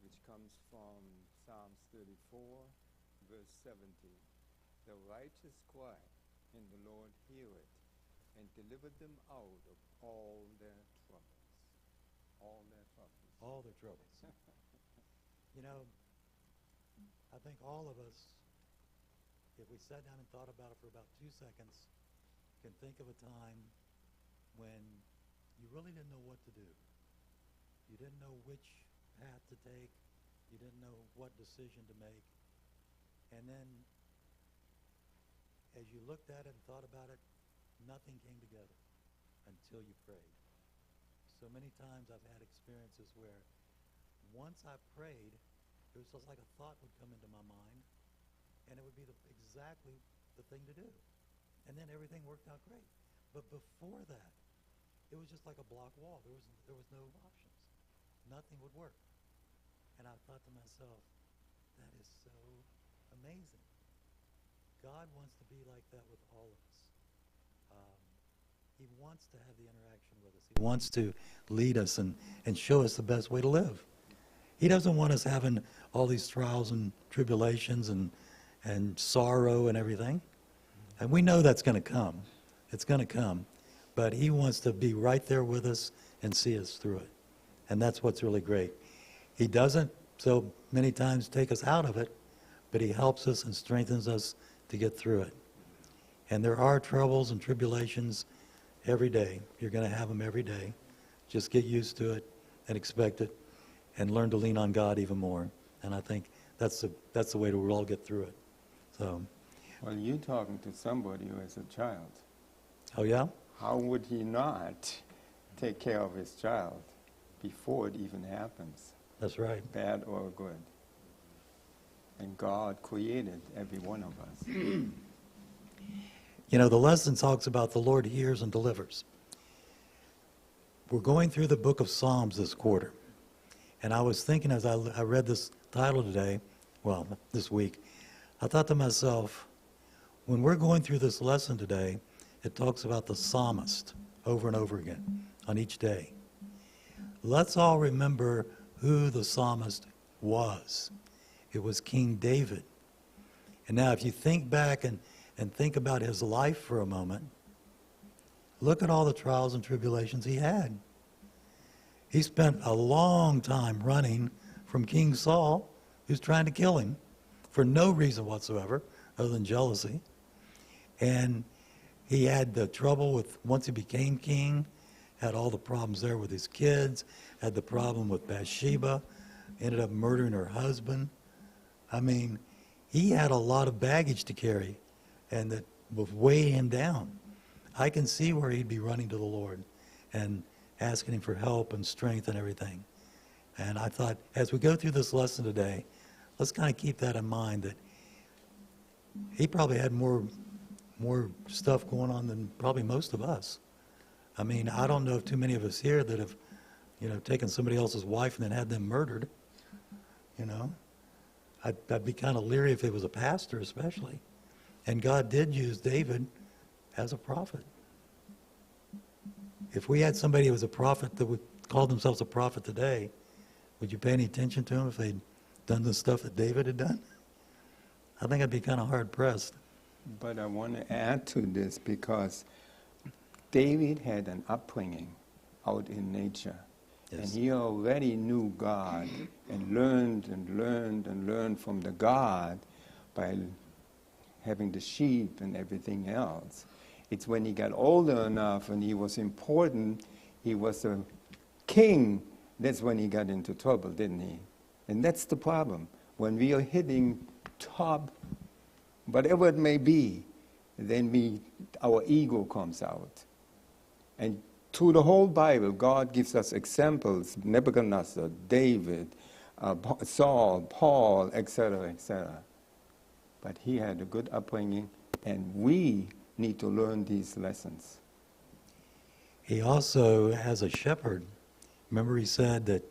which comes from Psalms 34, verse 17. The righteous cry, and the Lord heareth, and delivered them out of all their troubles. All their troubles. All their troubles. You know, I think all of us, if we sat down and thought about it for about 2 seconds, can think of a time when you really didn't know what to do. You didn't know which path to take. You didn't know what decision to make. And then, as you looked at it and thought about it, nothing came together until you prayed. So many times I've had experiences where once I prayed, it was just like a thought would come into my mind, and it would be exactly the thing to do. And then everything worked out great. But before that, it was just like a block wall. There was no options. Nothing would work. And I thought to myself, that is so amazing. God wants to be like that with all of us. He wants to have the interaction with us. He wants to lead us and show us the best way to live. He doesn't want us having all these trials and tribulations and sorrow and everything. And we know that's going to come. It's going to come. But he wants to be right there with us and see us through it. And that's what's really great. He doesn't so many times take us out of it, but he helps us and strengthens us to get through it. And there are troubles and tribulations every day. You're going to have them every day. Just get used to it and expect it and learn to lean on God even more. And I think that's the way we'll all get through it. So. Well, you're talking to somebody who is a child. Oh, yeah? How would he not take care of his child before it even happens? That's right. Bad or good. And God created every one of us. You know, the lesson talks about the Lord hears and delivers. We're going through the book of Psalms this quarter. And I was thinking as I read this title today, well, this week, I thought to myself, when we're going through this lesson today, it talks about the psalmist over and over again on each day. Let's all remember who the psalmist was. It was King David. And now if you think back and think about his life for a moment, look at all the trials and tribulations he had. He spent a long time running from King Saul, who's trying to kill him for no reason whatsoever other than jealousy. And he had the trouble with, once he became king, had all the problems there with his kids, had the problem with Bathsheba, ended up murdering her husband. I mean, he had a lot of baggage to carry, and that was weighing him down. I can see where he'd be running to the Lord and asking him for help and strength and everything. And I thought, as we go through this lesson today, let's kind of keep that in mind, that he probably had more stuff going on than probably most of us. I mean, I don't know of too many of us here that have, taken somebody else's wife and then had them murdered. I'd be kind of leery if it was a pastor especially. And God did use David as a prophet. If we had somebody who was a prophet that would call themselves a prophet today, would you pay any attention to them if they'd done the stuff that David had done? I think I'd be kind of hard-pressed. But I want to add to this because David had an upbringing out in nature. Yes. And he already knew God and learned from the God by having the sheep and everything else. It's when he got older enough and he was important, he was a king, that's when he got into trouble, didn't he? And that's the problem. When we are hitting top, whatever it may be, then our ego comes out. And through the whole Bible, God gives us examples, Nebuchadnezzar, David, Saul, Paul, etc., etc. But he had a good upbringing, and we need to learn these lessons. He also, as a shepherd, remember he said that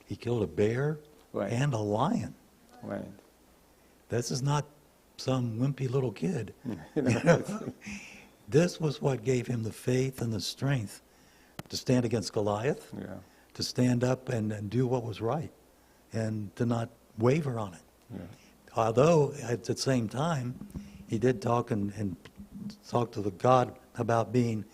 he killed a bear and a lion. Right. This is not some wimpy little kid. This was what gave him the faith and the strength to stand against Goliath, to stand up and do what was right. and to not waver on it. Yeah. Although at the same time, he did talk and talk to the God about being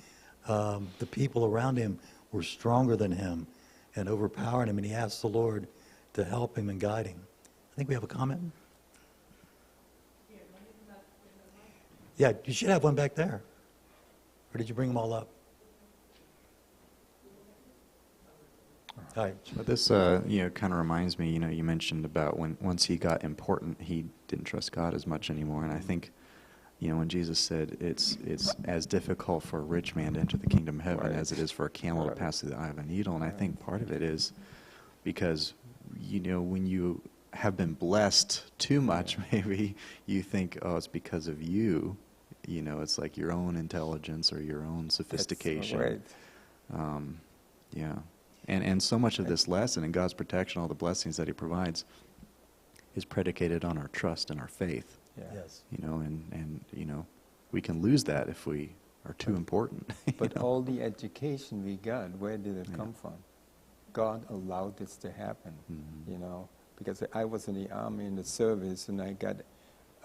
the people around him were stronger than him and overpowering him, and he asked the Lord to help him and guide him. I think we have a comment. Yeah, you should have one back there. Or did you bring them all up? All right. But this, kind of reminds me, you mentioned about once he got important, he didn't trust God as much anymore. And I think, when Jesus said it's as difficult for a rich man to enter the kingdom of heaven as it is for a camel to pass through the eye of a needle. And I think part of it is because, when you have been blessed too much, maybe you think, oh, it's because of you. It's like your own intelligence or your own sophistication. That's right. Yeah. And so much of this lesson and God's protection, all the blessings that he provides, is predicated on our trust and our faith. Yeah. Yes. And we can lose that if we are too important. But all the education we got, where did it come from? God allowed this to happen, because I was in the army, in the service, and I got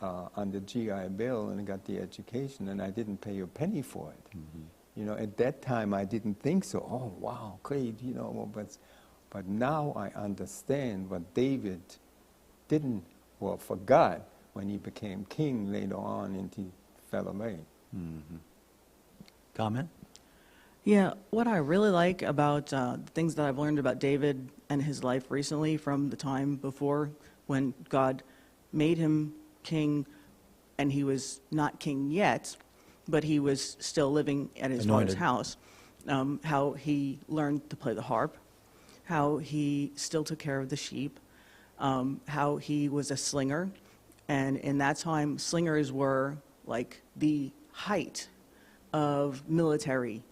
on the GI Bill and I got the education, and I didn't pay a penny for it. At that time I didn't think so. Oh, wow, great, but now I understand what David forgot when he became king later on and he fell away. Comment? Yeah, what I really like about the things that I've learned about David and his life recently from the time before when God made him king and he was not king yet, but he was still living at his father's house, how he learned to play the harp, how he still took care of the sheep, how he was a slinger. And in that time, slingers were like the height of military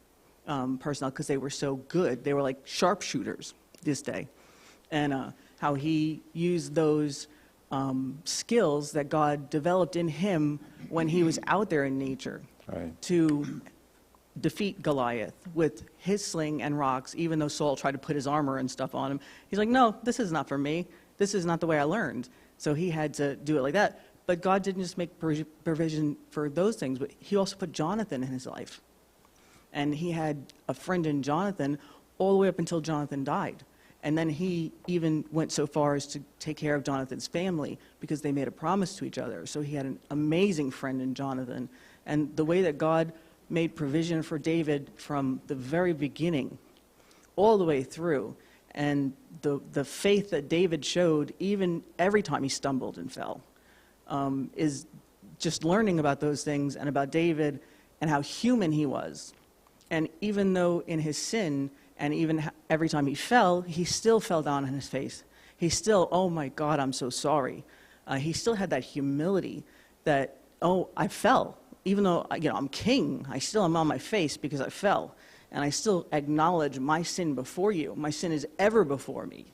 personnel because they were so good. They were like sharpshooters this day. And how he used those skills that God developed in him when he was out there in nature to defeat Goliath with his sling and rocks, even though Saul tried to put his armor and stuff on him. He's like, no, this is not for me. This is not the way I learned. So he had to do it like that. But God didn't just make provision for those things, but he also put Jonathan in his life. And he had a friend in Jonathan all the way up until Jonathan died. And then he even went so far as to take care of Jonathan's family because they made a promise to each other. So he had an amazing friend in Jonathan. And the way that God made provision for David from the very beginning all the way through, and the faith that David showed even every time he stumbled and fell, is just learning about those things and about David and how human he was. And even though in his sin, and even every time he fell, he still fell down on his face. He still, oh my God, I'm so sorry. He still had that humility that, oh, I fell. Even though, I'm king, I still am on my face because I fell. And I still acknowledge my sin before you. My sin is ever before me.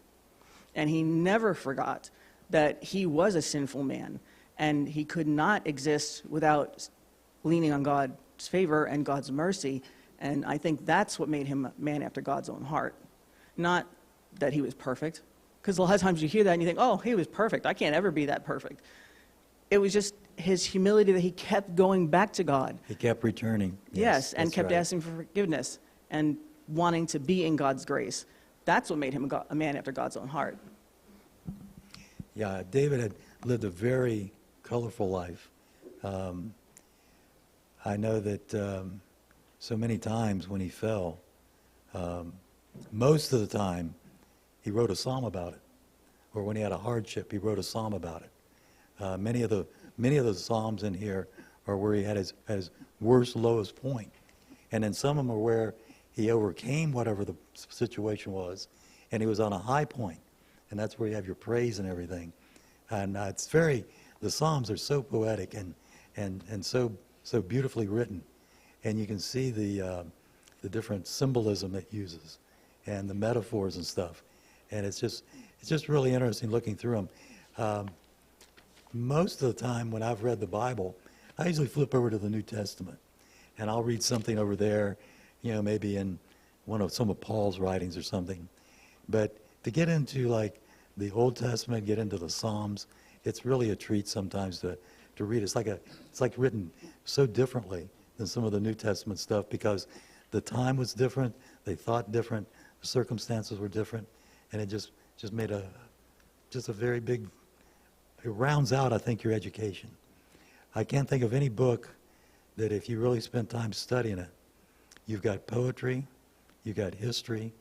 And he never forgot that he was a sinful man. And he could not exist without leaning on God's favor and God's mercy. And I think that's what made him a man after God's own heart. Not that he was perfect. Because a lot of times you hear that and you think, oh, he was perfect. I can't ever be that perfect. It was just his humility that he kept going back to God. He kept returning. Yes, and kept asking for forgiveness and wanting to be in God's grace. That's what made him a man after God's own heart. Yeah, David had lived a very colorful life. I know that so many times when he fell, most of the time he wrote a psalm about it. Or when he had a hardship, he wrote a psalm about it. Many of the psalms in here are where he had his worst, lowest point. And then some of them are where he overcame whatever the situation was, and he was on a high point. And that's where you have your praise and everything. And the Psalms are so poetic and so beautifully written. And you can see the different symbolism it uses and the metaphors and stuff. And it's just really interesting looking through them. Most of the time when I've read the Bible, I usually flip over to the New Testament. And I'll read something over there, maybe in some of Paul's writings or something. But to get into like the Old Testament, get into the Psalms. It's really a treat sometimes to read. It's like written so differently than some of the New Testament stuff because the time was different, they thought different, the circumstances were different, and it just made a very big, it rounds out, I think, your education. I can't think of any book that if you really spend time studying it, you've got poetry, you've got history,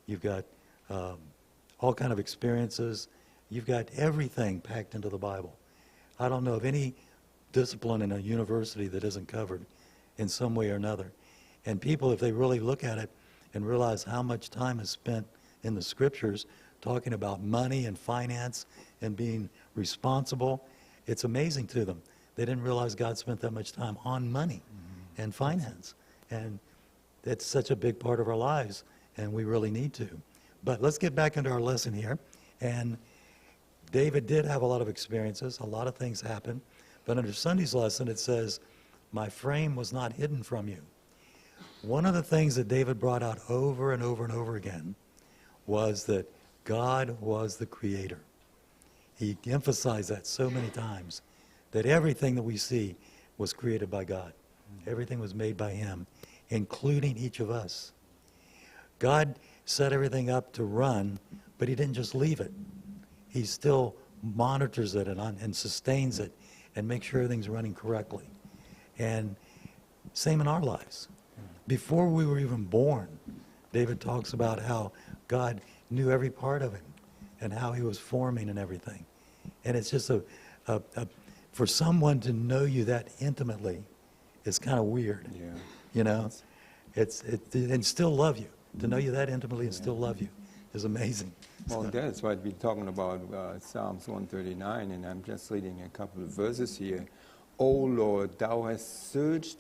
you've got all kind of experiences, you've got everything packed into the Bible. I don't know of any discipline in a university that isn't covered in some way or another. And people, if they really look at it and realize how much time is spent in the scriptures talking about money and finance and being responsible, it's amazing to them. They didn't realize God spent that much time on money and finance. And it's such a big part of our lives, and we really need to. But let's get back into our lesson here. And David did have a lot of experiences. A lot of things happened. But under Sunday's lesson, it says, my frame was not hidden from you. One of the things that David brought out over and over and over again was that God was the creator. He emphasized that so many times, that everything that we see was created by God. Everything was made by him, including each of us. God set everything up to run, but he didn't just leave it. He still monitors it and sustains it and makes sure everything's running correctly. And same in our lives. Before we were even born, David talks about how God knew every part of him and how he was forming and everything. And it's just for someone to know you that intimately is kind of weird. Yeah. You know, and still love you. To know you that intimately and still love you is amazing. Well, So- that's what we're talking about, Psalms 139, and I'm just reading a couple of verses here. O Lord, thou hast searched